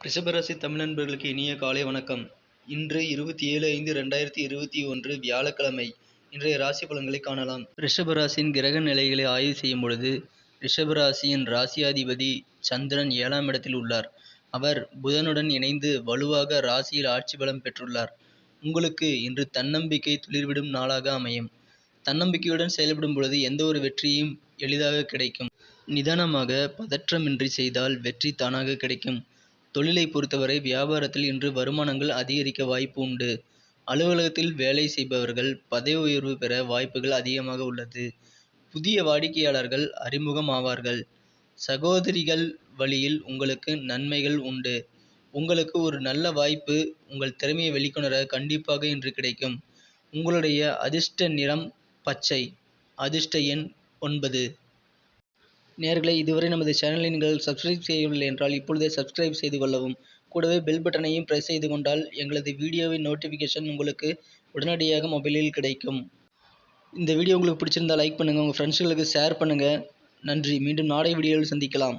ரிஷபராசி தமிழ் நண்பர்களுக்கு இனிய காலை வணக்கம். இன்று 27/5/2021 வியாழக்கிழமை. இன்றைய ராசி பலன்களை காணலாம். ரிஷபராசியின் கிரக நிலைகளை ஆய்வு செய்யும் பொழுது ரிஷபராசியின் ராசியாதிபதி சந்திரன் 7ஆம் இடத்தில் உள்ளார். அவர் புதனுடன் இணைந்து வலுவாக ராசியில் ஆட்சி பலம் பெற்றுள்ளார். உங்களுக்கு இன்று தன்னம்பிக்கை துளிர்விடும் நாளாக அமையும். தன்னம்பிக்கையுடன் செயல்படும் பொழுது எந்த ஒரு வெற்றியும் எளிதாக கிடைக்கும். நிதானமாக பதற்றமின்றி செய்தால் வெற்றி தானாக கிடைக்கும். தொழிலை பொறுத்தவரை வியாபாரத்தில் இன்று வருமானங்கள் அதிகரிக்க வாய்ப்பு உண்டு. அலுவலகத்தில் வேலை செய்பவர்கள் பதவி உயர்வு பெற வாய்ப்புகள் அதிகமாக உள்ளது. புதிய வாடிக்கையாளர்கள் அறிமுகம் ஆவார்கள். சகோதரிகள் வழியில் உங்களுக்கு நன்மைகள் உண்டு. உங்களுக்கு ஒரு நல்ல வாய்ப்பு உங்கள் திறமையை வெளிக்கொணர கண்டிப்பாக இன்று கிடைக்கும். உங்களுடைய அதிர்ஷ்ட நிறம் பச்சை. அதிர்ஷ்ட எண் 9. நேயர்களே, இதுவரை நமது சேனலை நீங்கள் சப்ஸ்கிரைப் செய்யவில்லை என்றால் இப்பொழுதே சப்ஸ்கிரைப் செய்து கொள்ளவும். கூடவே பெல் பட்டனையும் பிரஸ் செய்து கொண்டால் எங்களது வீடியோவின் நோட்டிஃபிகேஷன் உங்களுக்கு உடனடியாக மொபைலில் கிடைக்கும். இந்த வீடியோ உங்களுக்கு பிடிச்சிருந்தால் லைக் பண்ணுங்கள், உங்கள் ஃப்ரெண்ட்ஸ்களுக்கு ஷேர் பண்ணுங்கள். நன்றி. மீண்டும் நாளை வீடியோவில் சந்திக்கலாம்.